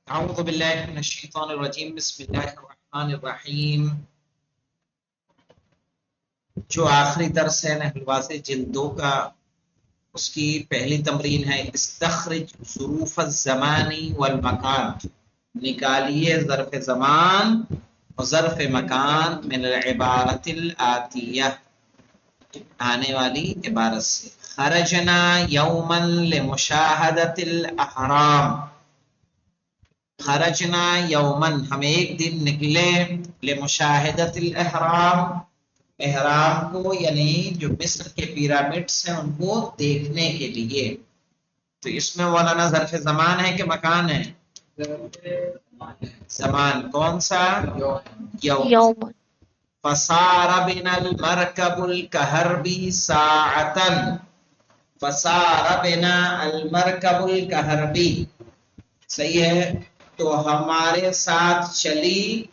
اعوذ باللہ من الشیطان الرجیم بسم اللہ الرحمن الرحیم. جو آخری درس ہے نحو الواضح جلد 2 کا، اس کی پہلی تمرین ہے استخرج ظروف الزمان والمکان. نکالیے ظرف زمان اور ظرف مکان من العبارت الآتیہ، آنے والی عبارت سے. خرجنا یوما لمشاہدت الاحرام. خرجنا یومن، ہم ایک دن نکلے، لمشاہدت الاحرام، احرام کو یعنی جو مصر کے پیرامڈس ہیں ان کو دیکھنے کے لیے. تو اس میں مولانا ظرف زمان ہے کہ مکان ہے؟ زمان. کون سا؟ یوم. یوم. فصار بنا المرکب الکہربی ساعتا. فصار بنا المرکب الکہربی، صحیح ہے. تو ہمارے ساتھ چلی،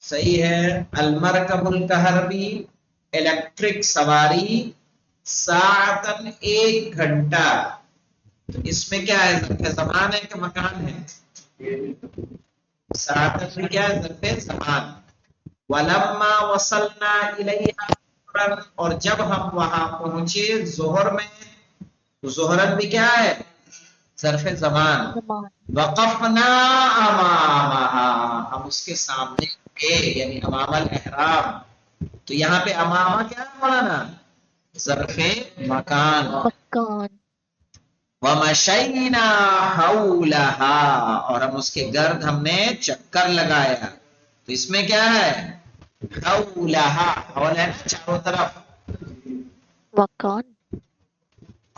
صحیح ہے، المرکب الکہربی، الیکٹرک سواری، ساعتن ایک گھنٹہ. تو اس میں کیا ہے؟ ظرف زمان ہے کہ مکان ہے؟ ساعتن میں کیا ہے؟ ظرف زمان. ولما وصلنا الیہا ظہرا، اور جب ہم وہاں پہنچے ظہر میں، تو ظہرن بھی کیا ہے؟ ظرف زمان. زمان. وقفنا امامہا، ہم اس کے سامنے گئے، یعنی امام الاحرام. تو یہاں پہ امامہ کیا ہے مولانا؟ ظرف مکان. مکان. ومشینا حولہا، اور ہم اس کے گرد ہم نے چکر لگایا. تو اس میں کیا ہے؟ حولہا، حول ہے نا چاروں طرف. مکان.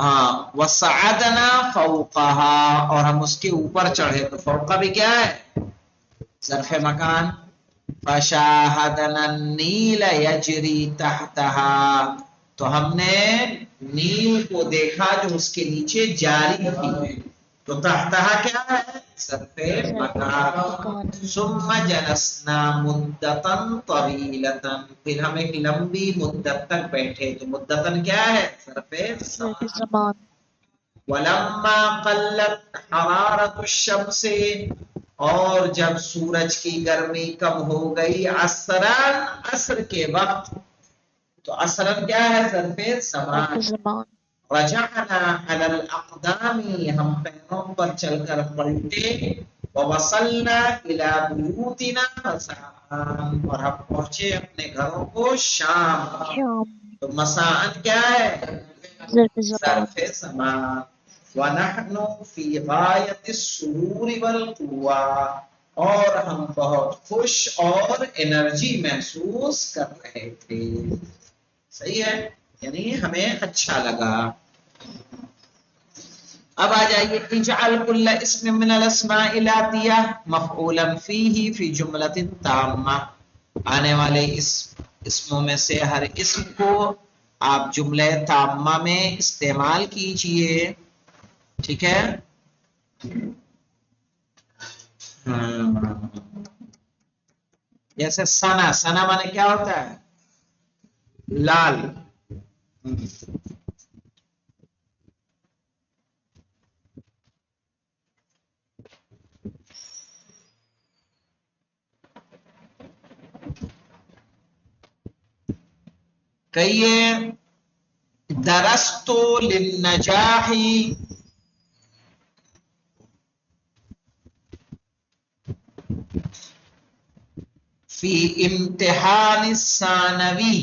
ہاں. وصعدنا فوقہا، اور ہم اس کے اوپر چڑھے. تو فوقہ بھی کیا ہے؟ ظرف مکان. فشاہدنا النیل یجری تحتہا، تو ہم نے نیل کو دیکھا جو اس کے نیچے جاری تھی. تو تحتہا کیا ہے؟ ظرف مکان. مکان. ثم جلسنا مدتا طویلتا، پھر ہم ایک لمبی مدت تک بیٹھے. تو مدتن کیا ہے؟ ظرف ظرف زمان. زمان. ولما قلت حرارت الشمس، اور جب سورج کی گرمی کم ہو گئی، عصران، عصر کے وقت. تو عصرن کیا ہے؟ ظرف ظرف زمان. زمان. رجعنا علی الاقدام، ہم پیروں پر چل کر پلٹے. ووصلنا الی بیوتنا مساء، اور ہم پہنچے اپنے گھروں کو شام. شام. تو مساء کیا ہے؟ ظرف زمان. ظرف زمان. وَنَحْنُ فِي غَایَةِ السُّرُورِ وَالْقُوَّةِ، اور ہم بہت خوش اور انرجی محسوس کر رہے تھے. صحیح ہے، یعنی ہمیں اچھا لگا. اب آ جائیے. اجعل كل اسم من الاسماء الاتیہ مفعولا فیہ فی جملۃ تامہ، آنے والے اسموں میں سے ہر اسم کو آپ جملہ تامہ میں استعمال کیجئے. ٹھیک ہے. جیسے سنا، سنا مانے کیا ہوتا ہے؟ لال. کہیے درست للنجاح فی امتحان الثانوی.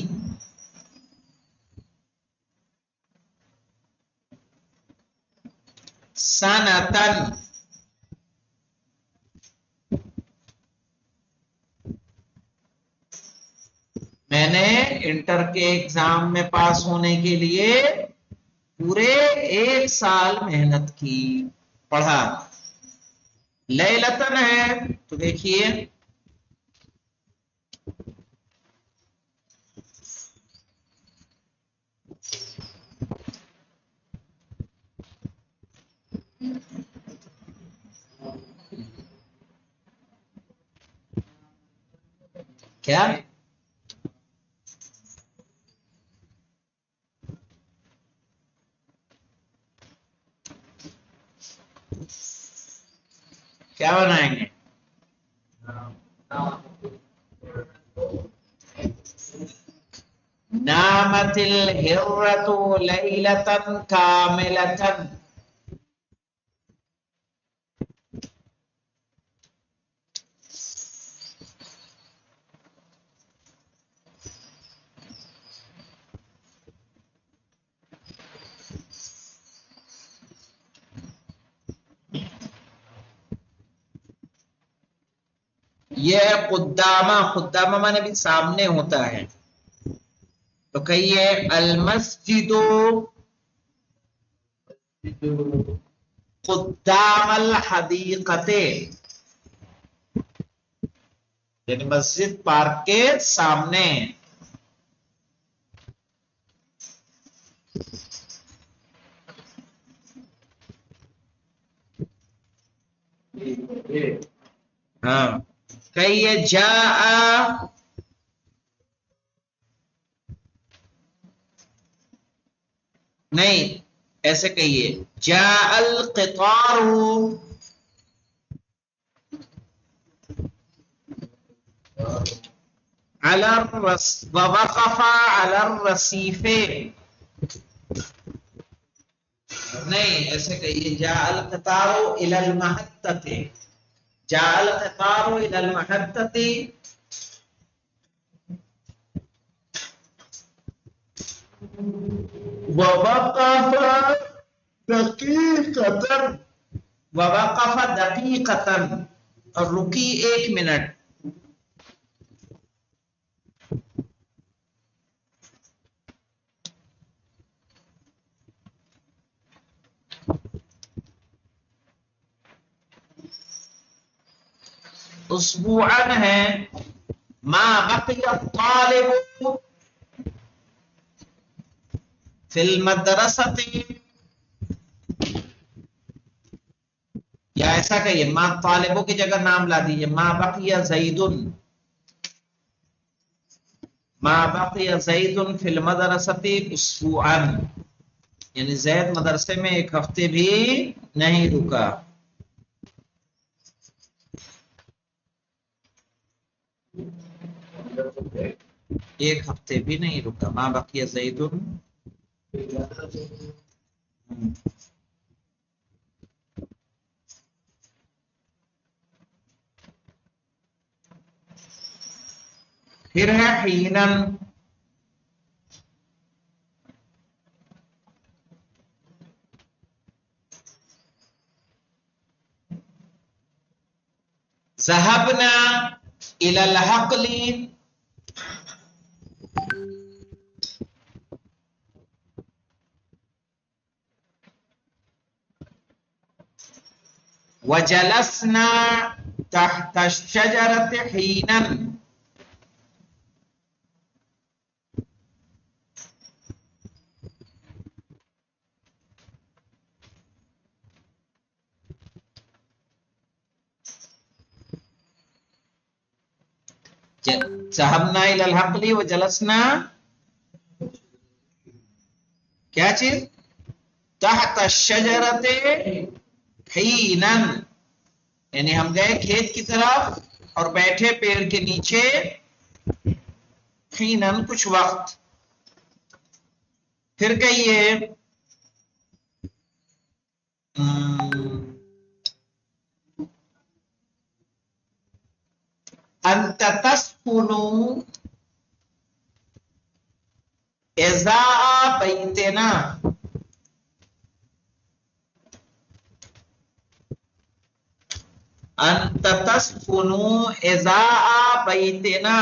سنتن، میں نے انٹر کے ایگزام میں پاس ہونے کے لیے پورے 1 سال محنت کی، پڑھا. لیلتن ہے تو دیکھیے کیا؟ کیا بنائیں گے؟ نامت الہرۃ لیلۃ کاملۃ. یہ قدامہ، قدامہ مانے بھی سامنے ہوتا ہے. تو کہیے المسجد قدام الحدیقۃ، یعنی مسجد پارک کے سامنے. ہاں کہیے جاء نہیں، ایسے کہیے جاء القطار على ووقف على الرصيف. نہیں، ایسے کہیے جاء القطار الى المحطة، جاء القطار الى المحطة ووقف دقيقة، ووقف دقيقة، اور رکی 1 منٹ. اسبوعاً ہے ما بقي الطالب فی المدرسۃ، یا ایسا کہیے ما طالبوں کی جگہ نام لا دیجیے، ما بقي زید، ما بقي زید فی المدرسۃ اسبوعاً، یعنی زید مدرسے میں 1 ہفتے بھی نہیں رکا. 1 ہفتے بھی نہیں رکا. ما بقي زید. پھر ہے حیناً، ذهبنا الى الحقل وجلسنا تحت الشجرة حينا. ذهبنا الى الحقل وجلسنا کیا چیز؟ تحت الشجرة حینا، یعنی ہم گئے کھیت کی طرف اور بیٹھے پیڑ کے نیچے حینا کچھ وقت. پھر کہیے انت تسکن ازاء بیتنا، انت تسکن ازاء بیتنا.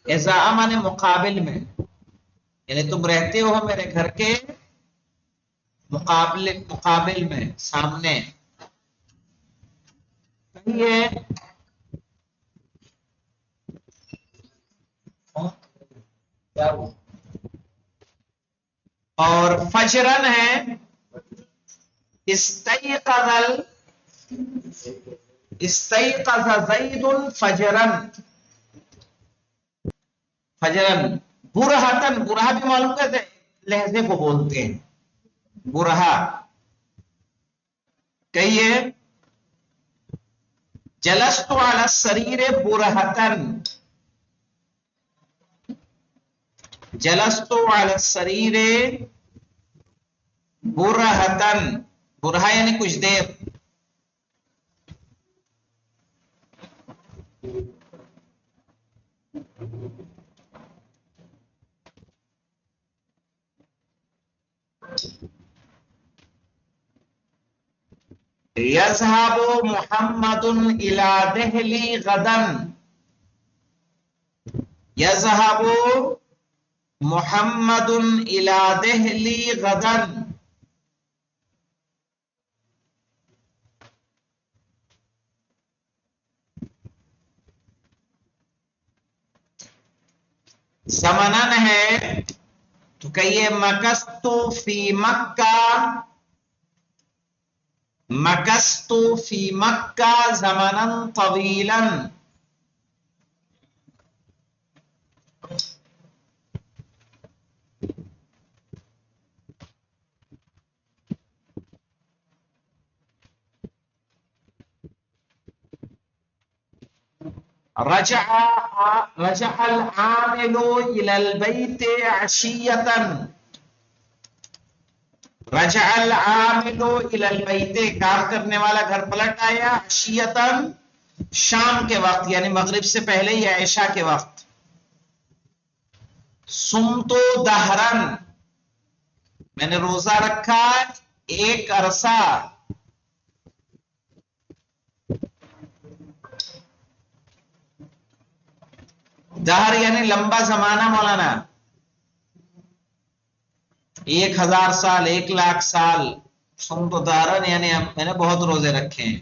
ازاء مانے مقابل میں، یعنی تم رہتے ہو میرے گھر کے مقابل میں، سامنے. اور فجرن ہے استيقظ زید فجرن، فجرن برہتن، برہا بھی معلوم کرتے لہجے کو بولتے ہیں، برہا کہیے جلست علی السریر برہتن، جلست علی السریر برہتن، برہا یعنی کچھ دیر. یذهب محمد الى دہلی غدا، یذهب محمد الى دہلی غدا. زمانن ہے تو کہیے مکست فی مکہ، مکست فی مکہ زمانا طویلا. رجع العامل الى البيت عشية، رجع العامل الى البيت کام کرنے والا گھر پلٹ آیا، عشیۃً شام کے وقت یعنی مغرب سے پہلے یا عشاء کے وقت. صمت دہرا میں نے روزہ رکھا ایک عرصہ. دہر یعنی لمبا زمانہ مولانا، 1000 سال، 1,00,000 سال. سم تو دارن یعنی میں نے بہت روزے رکھے ہیں.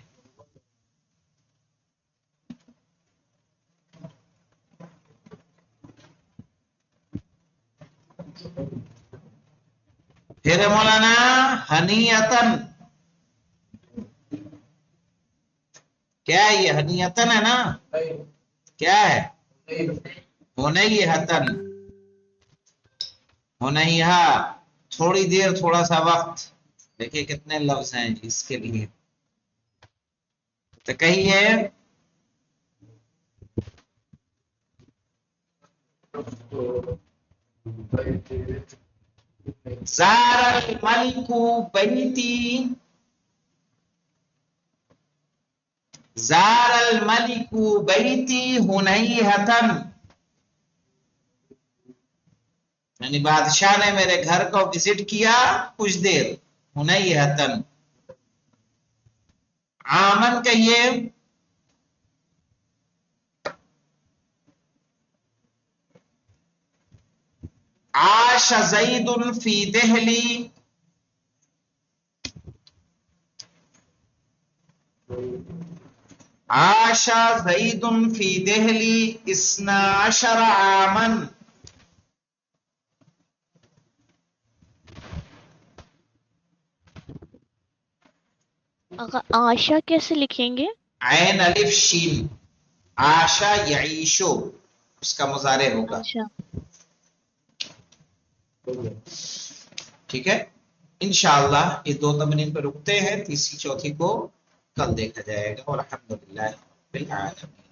پھر مولانا ہنیتن، کیا ہے یہ ہنیتن ہے نا، کیا ہے ہنیہتن، ہنیہا تھوڑی دیر، تھوڑا سا وقت. دیکھیے کتنے لفظ ہیں اس کے لیے. تو کہیے زار الملک بیتی، زار الملک بیتی ہنیہتن، یعنی بادشاہ نے میرے گھر کو وزٹ کیا کچھ دیر. ہنیہتن آمن کہیے عاش زید فی دہلی، عاش زید فی دہلی 12 عامن. آقا آشا کیسے لکھیں گے؟ عین الف شین، عاشا یعیشو اس کا مضارع ہوگا. اچھا ٹھیک ہے انشاءاللہ یہ 2 تمرین پہ رکتے ہیں، تیسری چوتھی کو کل دیکھا جائے گا. والحمدللہ بالعالمین.